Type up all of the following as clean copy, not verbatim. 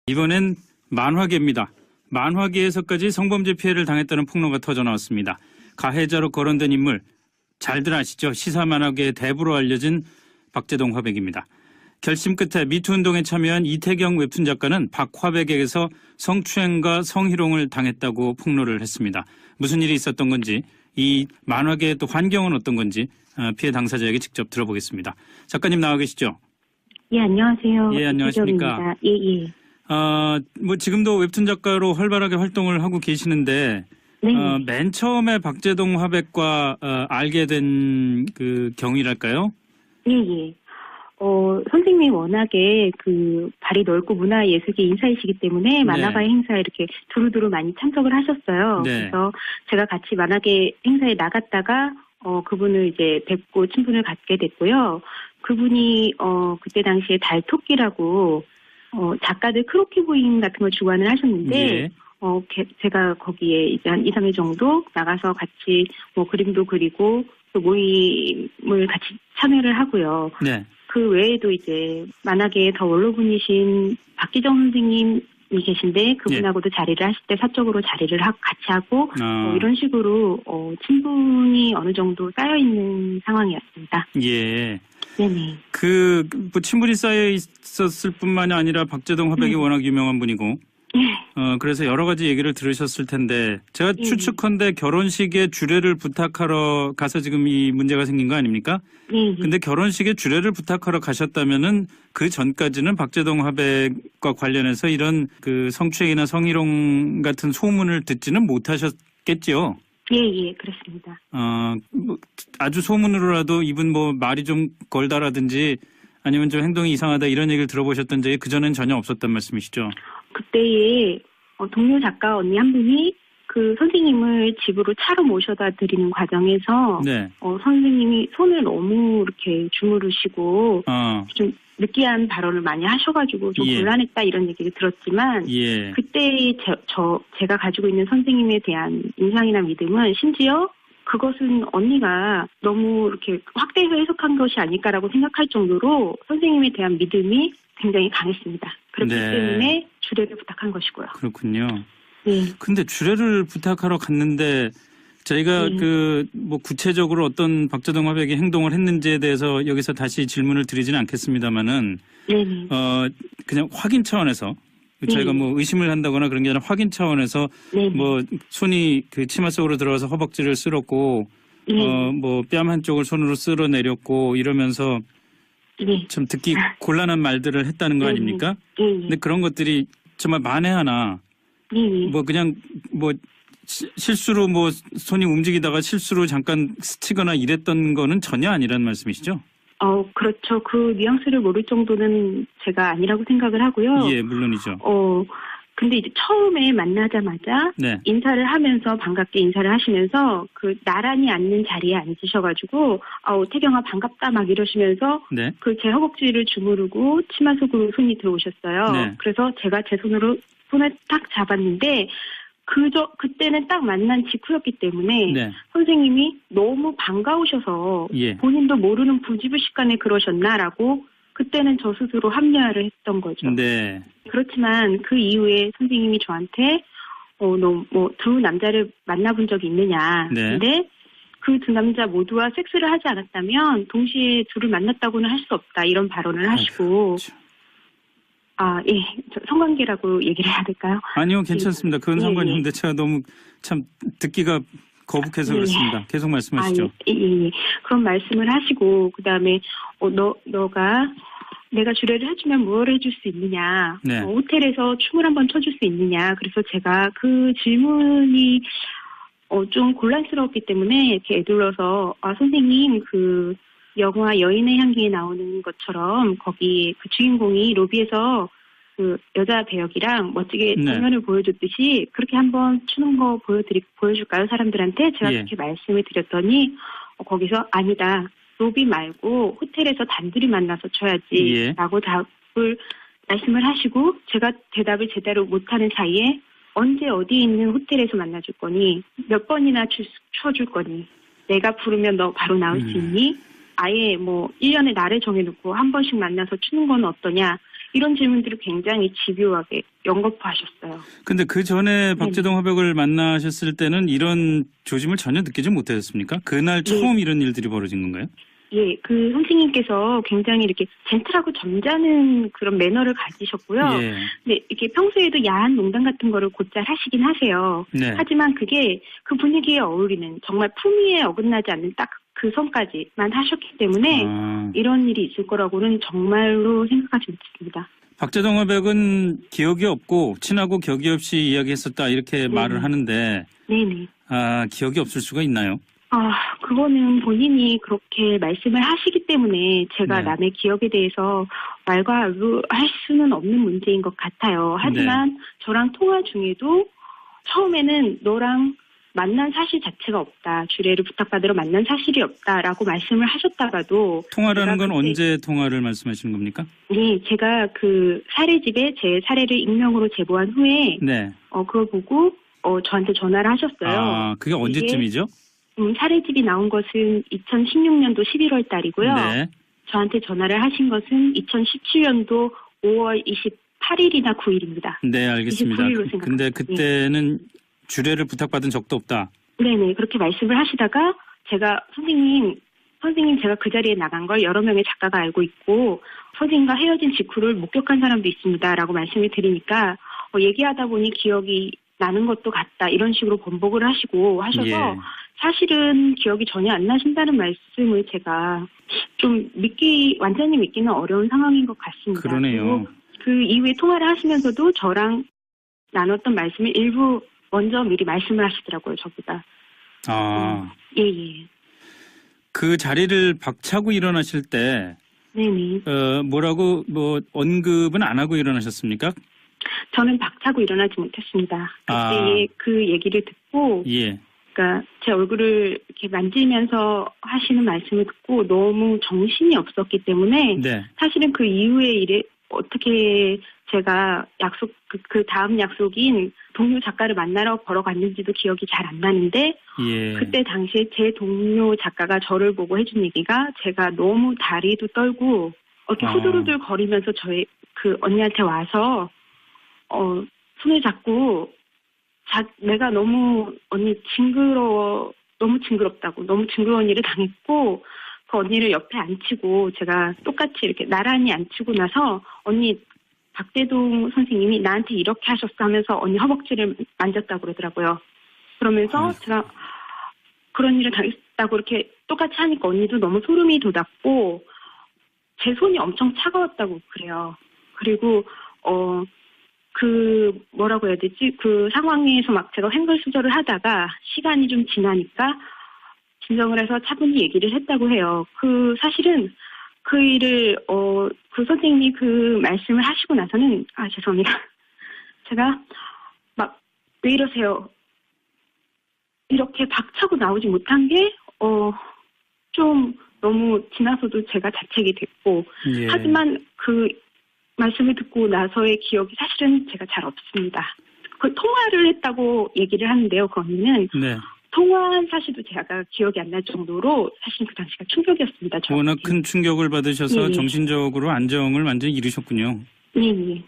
이번엔 만화계입니다. 만화계에서까지 성범죄 피해를 당했다는 폭로가 터져나왔습니다. 가해자로 거론된 인물, 잘들 아시죠? 시사만화계의 대부로 알려진 박재동 화백입니다. 결심 끝에 미투 운동에 참여한 이태경 웹툰 작가는 박화백에게서 성추행과 성희롱을 당했다고 폭로를 했습니다. 무슨 일이 있었던 건지, 이 만화계의 또 환경은 어떤 건지 피해 당사자에게 직접 들어보겠습니다. 작가님 나와 계시죠? 예, 안녕하세요. 예, 안녕하십니까? 예, 예. 뭐 지금도 웹툰 작가로 활발하게 활동을 하고 계시는데, 네. 맨 처음에 박재동 화백과 알게 된 그 경위랄까요? 예, 예. 선생님이 워낙에 발이 넓고 문화예술계 인사이시기 때문에 만화가의 행사에 이렇게 두루두루 많이 참석을 하셨어요. 네. 그래서 제가 같이 만화계 행사에 나갔다가 그분을 이제 뵙고 친분을 갖게 됐고요. 그분이 그때 당시에 달토끼라고 작가들 크로키 부인 같은 걸 주관을 하셨는데 예. 제가 거기에 이제 한 2, 3일 정도 나가서 같이 뭐 그림도 그리고 또 모임을 같이 참여를 하고요. 네. 그 외에도 이제 만화계의 더 원로분이신 박기정 선생님이 계신데 그분하고도 자리를 하실 때 사적으로 자리를 같이 하고 이런 식으로 친분이 어느 정도 쌓여 있는 상황이었습니다. 예. 네네. 뭐 친분이 쌓여 있었을 뿐만이 아니라 박재동 화백이 워낙 유명한 분이고, 그래서 여러 가지 얘기를 들으셨을 텐데, 제가 추측컨대 결혼식에 주례를 부탁하러 가서 지금 이 문제가 생긴 거 아닙니까? 근데 결혼식에 주례를 부탁하러 가셨다면은 그 전까지는 박재동 화백과 관련해서 이런 그 성추행이나 성희롱 같은 소문을 듣지는 못하셨겠지요? 예, 그렇습니다. 뭐 아주 소문으로라도 이분 뭐 말이 좀 걸다라든지 아니면 좀 행동이 이상하다 이런 얘기를 들어보셨던 적이 그전엔 전혀 없었단 말씀이시죠? 그때에 동료 작가 언니 한 분이 그 선생님을 집으로 차로 모셔다 드리는 과정에서 네. 선생님이 손을 너무 이렇게 주무르시고 좀 느끼한 발언을 많이 하셔가지고 좀 곤란했다 이런 얘기를 들었지만 그때 제가 가지고 있는 선생님에 대한 인상이나 믿음은 심지어 그것은 언니가 너무 이렇게 확대해서 해석한 것이 아닐까라고 생각할 정도로 선생님에 대한 믿음이 굉장히 강했습니다. 그렇기 때문에 주례를 부탁한 것이고요. 그렇군요. 네. 근데 주례를 부탁하러 갔는데 저희가 뭐 구체적으로 어떤 박재동 화백이 행동을 했는지에 대해서 여기서 다시 질문을 드리지는 않겠습니다만은 그냥 확인 차원에서 저희가 뭐 의심을 한다거나 그런 게 아니라 확인 차원에서 뭐 손이 그 치마 속으로 들어가서 허벅지를 쓸었고 뭐 뺨 한쪽을 손으로 쓸어내렸고 이러면서 참 듣기 곤란한 말들을 했다는 거 아닙니까? 근데 그런 것들이 정말 만에 하나 뭐 그냥 뭐 실수로 뭐 손이 움직이다가 실수로 잠깐 스치거나 이랬던 거는 전혀 아니라는 말씀이시죠? 그렇죠. 그 뉘앙스를 모를 정도는 제가 아니라고 생각을 하고요. 예, 물론이죠. 근데 이제 처음에 만나자마자 인사를 하면서 반갑게 인사를 하시면서 그 나란히 앉는 자리에 앉으셔가지고 태경아 반갑다 막 이러시면서 그 제 허벅지를 주무르고 치마 속으로 손이 들어오셨어요. 그래서 제가 제 손으로 손을 딱 잡았는데 그때는 딱 만난 직후였기 때문에 선생님이 너무 반가우셔서 본인도 모르는 부지불식간에 그러셨나라고 그때는 저 스스로 합리화를 했던 거죠. 그렇지만 그 이후에 선생님이 저한테 너 뭐 두 남자를 만나본 적이 있느냐. 근데 그 두 남자 모두와 섹스를 하지 않았다면 동시에 둘을 만났다고는 할 수 없다. 이런 발언을 하시고 성관계라고 얘기를 해야 될까요? 아니요, 괜찮습니다. 그건 상관이 없는데 제가 너무 참 듣기가 거북해서 그렇습니다. 계속 말씀하시죠. 그런 말씀을 하시고 그다음에 너가 내가 주례를 해주면 뭘 해줄 수 있느냐. 호텔에서 춤을 한번 춰줄 수 있느냐. 그래서 제가 그 질문이 좀 곤란스러웠기 때문에 이렇게 애둘러서 선생님 그 영화 여인의 향기에 나오는 것처럼 거기 그 주인공이 로비에서 그 여자 배역이랑 멋지게 장면을 보여줬듯이 그렇게 한번 추는 거 보여줄까요? 사람들한테 제가 그렇게 말씀을 드렸더니 거기서 아니다. 로비 말고 호텔에서 단둘이 만나서 쳐야지 라고 답을 말씀을 하시고 제가 대답을 제대로 못하는 사이에 언제 어디에 있는 호텔에서 만나줄 거니 몇 번이나 쳐줄 거니 내가 부르면 너 바로 나올 수 있니? 아예 뭐 1년에 날을 정해놓고 한 번씩 만나서 추는 건 어떠냐 이런 질문들을 굉장히 집요하게 연거푸하셨어요. 근데 그 전에 박재동 화백을 만나셨을 때는 이런 조짐을 전혀 느끼지 못하셨습니까? 그날 처음 이런 일들이 벌어진 건가요? 예, 그 선생님께서 굉장히 이렇게 젠틀하고 점잖은 그런 매너를 가지셨고요. 예. 네, 이렇게 평소에도 야한 농담 같은 거를 곧잘 하시긴 하세요. 네. 하지만 그게 그 분위기에 어울리는 정말 품위에 어긋나지 않는 딱 그 선까지만 하셨기 때문에 이런 일이 있을 거라고는 정말로 생각하지 못했습니다. 박재동 화백은 기억이 없고 친하고 격이 없이 이야기했었다 이렇게 말을 하는데 네네. 기억이 없을 수가 있나요? 그거는 본인이 그렇게 말씀을 하시기 때문에 제가 남의 기억에 대해서 말과 할 수는 없는 문제인 것 같아요. 하지만 저랑 통화 중에도 처음에는 너랑 만난 사실 자체가 없다. 주례를 부탁받으러 만난 사실이 없다라고 말씀을 하셨다가도 통화라는 건 언제 통화를 말씀하시는 겁니까? 네, 제가 그 사례집에 제 사례를 익명으로 제보한 후에 그걸 보고 저한테 전화를 하셨어요. 그게 언제쯤이죠? 사례집이 나온 것은 2016년도 11월 달이고요. 네. 저한테 전화를 하신 것은 2017년도 5월 28일이나 9일입니다. 네, 알겠습니다. 29일로 생각합니다. 근데 그때는 주례를 부탁받은 적도 없다. 네네, 그렇게 말씀을 하시다가 제가 선생님 제가 그 자리에 나간 걸 여러 명의 작가가 알고 있고 선생님과 헤어진 직후를 목격한 사람도 있습니다라고 말씀을 드리니까 얘기하다 보니 기억이 나는 것도 같다 이런 식으로 번복을 하셔서 사실은 기억이 전혀 안 나신다는 말씀을 제가 좀 완전히 믿기는 어려운 상황인 것 같습니다. 그러네요. 그 이후에 통화를 하시면서도 저랑 나눴던 말씀을 일부 먼저 미리 말씀을 하시더라고요, 저보다. 예. 그 자리를 박차고 일어나실 때 네네. 뭐라고 언급은 안 하고 일어나셨습니까? 저는 박차고 일어나지 못했습니다. 그때 그 얘기를 듣고 그러니까 제 얼굴을 이렇게 만지면서 하시는 말씀을 듣고 너무 정신이 없었기 때문에 사실은 그 이후의 일에 어떻게 제가 그 다음 약속인 동료 작가를 만나러 걸어갔는지도 기억이 잘 안 나는데 그때 당시에 제 동료 작가가 저를 보고 해준 얘기가 제가 너무 다리도 떨고 이렇게 후들후들 거리면서 저의 그 언니한테 와서 손을 잡고 내가 너무 언니 너무 징그럽다고 너무 징그러운 일을 당했고 그 언니를 옆에 앉히고 제가 똑같이 이렇게 나란히 앉히고 나서 언니 박재동 선생님이 나한테 이렇게 하셨어 하면서 언니 허벅지를 만졌다고 그러더라고요. 그러면서 제가 그런 일을 당했다고 이렇게 똑같이 하니까 언니도 너무 소름이 돋았고 제 손이 엄청 차가웠다고 그래요. 그리고 뭐라고 해야 되지? 그 상황에서 막 제가 횡설수설을 하다가 시간이 좀 지나니까 진정을 해서 차분히 얘기를 했다고 해요. 사실은 그 일을, 그 선생님이 그 말씀을 하시고 나서는, 죄송합니다. 제가 막, 왜 이러세요? 이렇게 박차고 나오지 못한 게, 좀 너무 지나서도 제가 자책이 됐고, 하지만 그 말씀을 듣고 나서의 기억이 사실은 제가 잘 없습니다. 그 통화를 했다고 얘기를 하는데요, 그 언니는. 통화한 사실도 제가 기억이 안 날 정도로 사실 그 당시가 충격이었습니다. 워낙 큰 충격을 받으셔서 정신적으로 안정을 완전히 잃으셨군요. 네.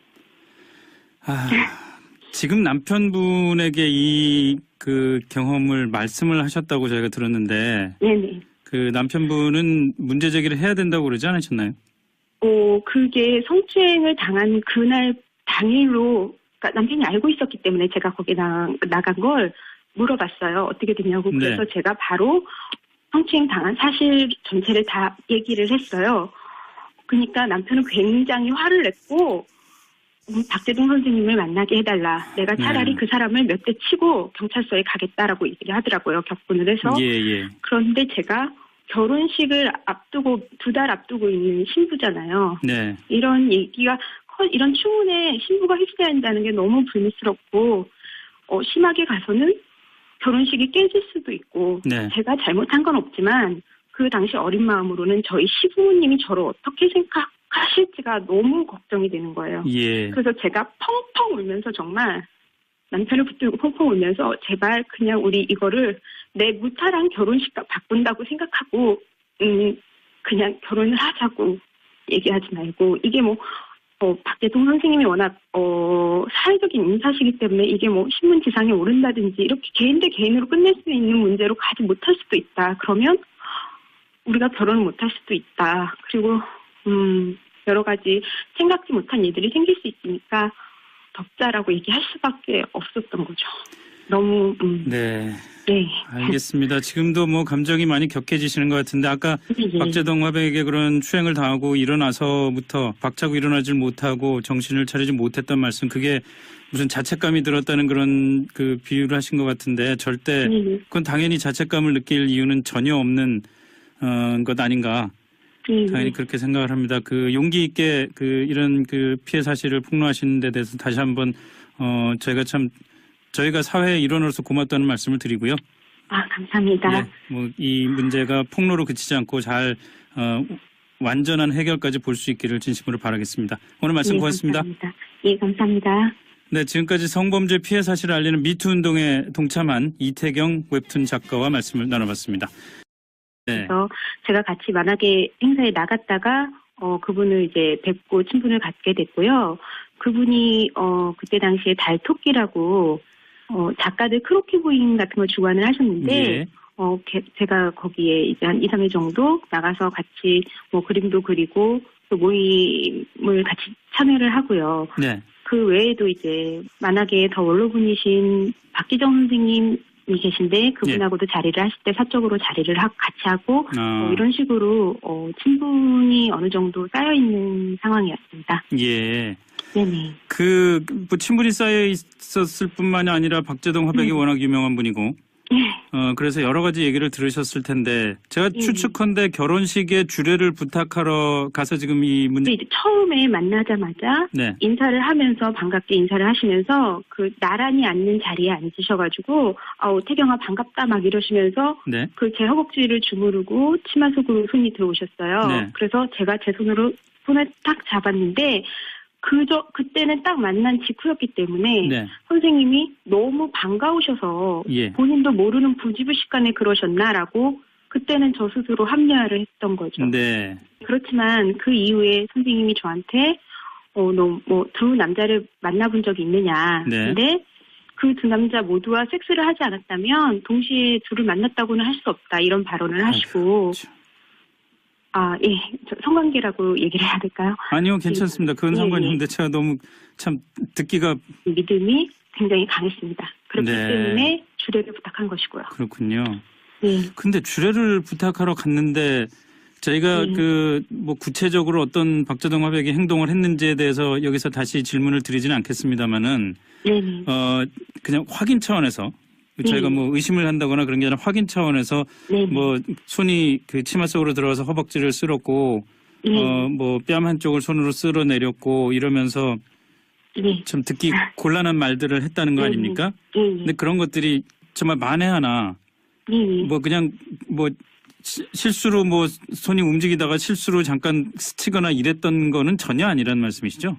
지금 남편분에게 그 경험을 말씀을 하셨다고 저희가 들었는데 네네. 그 남편분은 문제 제기를 해야 된다고 그러지 않으셨나요? 그게 성추행을 당한 그날 당일로 그러니까 남편이 알고 있었기 때문에 제가 거기 나간 걸 물어봤어요. 어떻게 됐냐고. 그래서 제가 바로 성추행 당한 사실 전체를 다 얘기를 했어요. 그러니까 남편은 굉장히 화를 냈고 박재동 선생님을 만나게 해달라. 내가 차라리 그 사람을 몇 대 치고 경찰서에 가겠다라고 얘기를 하더라고요. 격분을 해서. 그런데 제가 결혼식을 앞두고 2달 앞두고 있는 신부잖아요. 이런 얘기가 이런 추문에 신부가 휩싸야 한다는 게 너무 불미스럽고 심하게 가서는 결혼식이 깨질 수도 있고 제가 잘못한 건 없지만 그 당시 어린 마음으로는 저희 시부모님이 저를 어떻게 생각하실지가 너무 걱정이 되는 거예요. 그래서 제가 펑펑 울면서 정말 남편을 붙들고 펑펑 울면서 제발 그냥 우리 이거를 내 무탈한 결혼식 바꾼다고 생각하고 그냥 결혼을 하자고 얘기하지 말고 이게 박재동 선생님이 워낙 사회적인 인사시기 때문에 이게 뭐 신문 지상에 오른다든지 이렇게 개인 대 개인으로 끝낼 수 있는 문제로 가지 못할 수도 있다. 그러면 우리가 결혼을 못할 수도 있다. 그리고 여러 가지 생각지 못한 일들이 생길 수 있으니까 덮자라고 얘기할 수밖에 없었던 거죠. 너무 네. 네. 알겠습니다. 지금도 뭐 감정이 많이 격해지시는 것 같은데 아까 네. 박재동 화백에게 그런 추행을 당하고 일어나서부터 박차고 일어나질 못하고 정신을 차리지 못했던 말씀, 그게 무슨 자책감이 들었다는 그런 그 비유를 하신 것 같은데 절대 그건 당연히 자책감을 느낄 이유는 전혀 없는 것 아닌가. 당연히 그렇게 생각을 합니다. 그 용기 있게 그 이런 그 피해 사실을 폭로하시는 데 대해서 다시 한번 저희가 사회의 일원으로서 고맙다는 말씀을 드리고요. 감사합니다. 뭐 이 문제가 폭로로 그치지 않고 잘 완전한 해결까지 볼 수 있기를 진심으로 바라겠습니다. 오늘 말씀 고맙습니다. 감사합니다. 예, 감사합니다. 네, 지금까지 성범죄 피해 사실을 알리는 미투 운동에 동참한 이태경 웹툰 작가와 말씀을 나눠봤습니다. 네. 그래서 제가 같이 만화계 행사에 나갔다가 그분을 이제 뵙고 친분을 갖게 됐고요. 그분이 그때 당시에 달토끼라고 작가들 크로키보잉 같은 걸 주관을 하셨는데 예. 제가 거기에 이제 한 2, 3일 정도 나가서 같이 뭐 그림도 그리고 또 모임을 같이 참여를 하고요. 네. 그 외에도 이제 만화계의 더 원로분이신 박기정 선생님이 계신데 그분하고도 자리를 하실 때 사적으로 자리를 같이 하고 이런 식으로 친분이 어느 정도 쌓여 있는 상황이었습니다. 예. 네네. 뭐 친분이 쌓여 있었을 뿐만이 아니라 박재동 화백이 워낙 유명한 분이고, 그래서 여러 가지 얘기를 들으셨을 텐데, 제가 추측컨대 결혼식에 주례를 부탁하러 가서 지금 이 문제. 이제 처음에 만나자마자 네. 인사를 하면서 반갑게 인사를 하시면서 그 나란히 앉는 자리에 앉으셔가지고, 태경아 반갑다 막 이러시면서 네. 그 제 허벅지를 주무르고 치마 속으로 손이 들어오셨어요. 네. 그래서 제가 제 손으로 손을 딱 잡았는데, 그때는 딱 만난 직후였기 때문에 네. 선생님이 너무 반가우셔서 예. 본인도 모르는 부지불식간에 그러셨나라고 그때는 저 스스로 합리화를 했던 거죠. 네. 그렇지만 그 이후에 선생님이 저한테 너 뭐 두 남자를 만나본 적이 있느냐. 네. 근데 그 두 남자 모두와 섹스를 하지 않았다면 동시에 둘을 만났다고는 할 수 없다. 이런 발언을 하시고 예. 성관계라고 얘기를 해야 될까요? 아니요, 괜찮습니다. 그건 상관이 없는데 제가 너무 참 듣기가. 믿음이 굉장히 강했습니다. 그렇기 네. 때문에 주례를 부탁한 것이고요. 그렇군요. 네. 근데 주례를 부탁하러 갔는데 저희가 뭐 구체적으로 어떤 박재동 화백이 행동을 했는지에 대해서 여기서 다시 질문을 드리지는 않겠습니다만은 네네. 그냥 확인 차원에서 저희가 뭐 의심을 한다거나 그런 게 아니라 확인 차원에서 뭐 손이 그 치마 속으로 들어가서 허벅지를 쓸었고 뭐 뺨 한쪽을 손으로 쓸어내렸고 이러면서 좀 듣기 곤란한 말들을 했다는 거 아닙니까? 근데 그런 것들이 정말 만에 하나 뭐 그냥 뭐 실수로 뭐 손이 움직이다가 실수로 잠깐 스치거나 이랬던 거는 전혀 아니라는 말씀이시죠?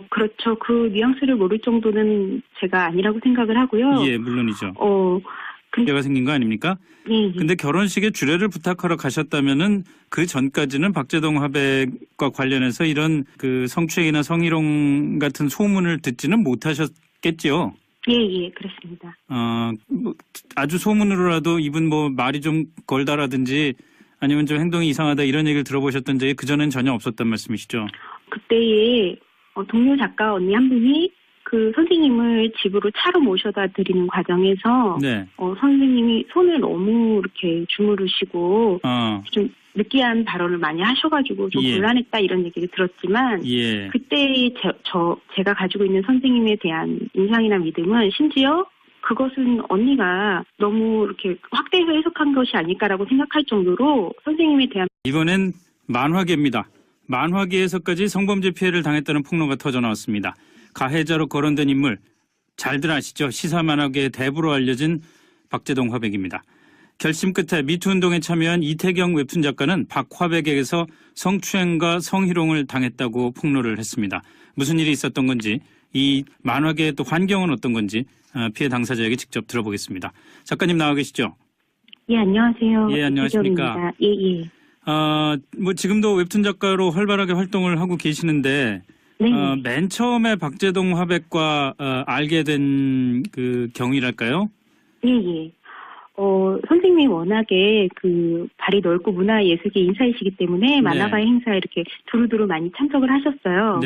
그렇죠. 그 뉘앙스를 모를 정도는 제가 아니라고 생각을 하고요. 예, 물론이죠. 근데 문제가 생긴 거 아닙니까? 근데 결혼식에 주례를 부탁하러 가셨다면은 그 전까지는 박재동 화백과 관련해서 이런 그 성추행이나 성희롱 같은 소문을 듣지는 못하셨겠지요? 예, 그렇습니다. 뭐 아주 소문으로라도 이분 뭐 말이 좀 걸다라든지 아니면 좀 행동이 이상하다 이런 얘기를 들어보셨던 적이 그전엔 전혀 없었단 말씀이시죠? 그때에 동료 작가 언니 한 분이 그 선생님을 집으로 차로 모셔다 드리는 과정에서 선생님이 손을 너무 이렇게 주무르시고 좀 느끼한 발언을 많이 하셔가지고 좀 곤란했다 이런 얘기를 들었지만 그때 제가 가지고 있는 선생님에 대한 인상이나 믿음은 심지어 그것은 언니가 너무 이렇게 확대해서 해석한 것이 아닐까라고 생각할 정도로 선생님에 대한. 이번엔 만화계입니다. 만화계에서까지 성범죄 피해를 당했다는 폭로가 터져나왔습니다. 가해자로 거론된 인물 잘들 아시죠? 시사 만화계의 대부로 알려진 박재동 화백입니다. 결심 끝에 미투 운동에 참여한 이태경 웹툰 작가는 박 화백에게서 성추행과 성희롱을 당했다고 폭로를 했습니다. 무슨 일이 있었던 건지, 이 만화계의 또 환경은 어떤 건지 피해 당사자에게 직접 들어보겠습니다. 작가님 나와 계시죠? 예, 안녕하세요. 예, 안녕하십니까? 예. 뭐 지금도 웹툰 작가로 활발하게 활동을 하고 계시는데 네. 맨 처음에 박재동 화백과 알게 된 그 경위랄까요? 예, 예. 선생님이 워낙에 그 발이 넓고 문화예술계 인사이시기 때문에 네. 만화가의 행사에 이렇게 두루두루 많이 참석을 하셨어요. 네.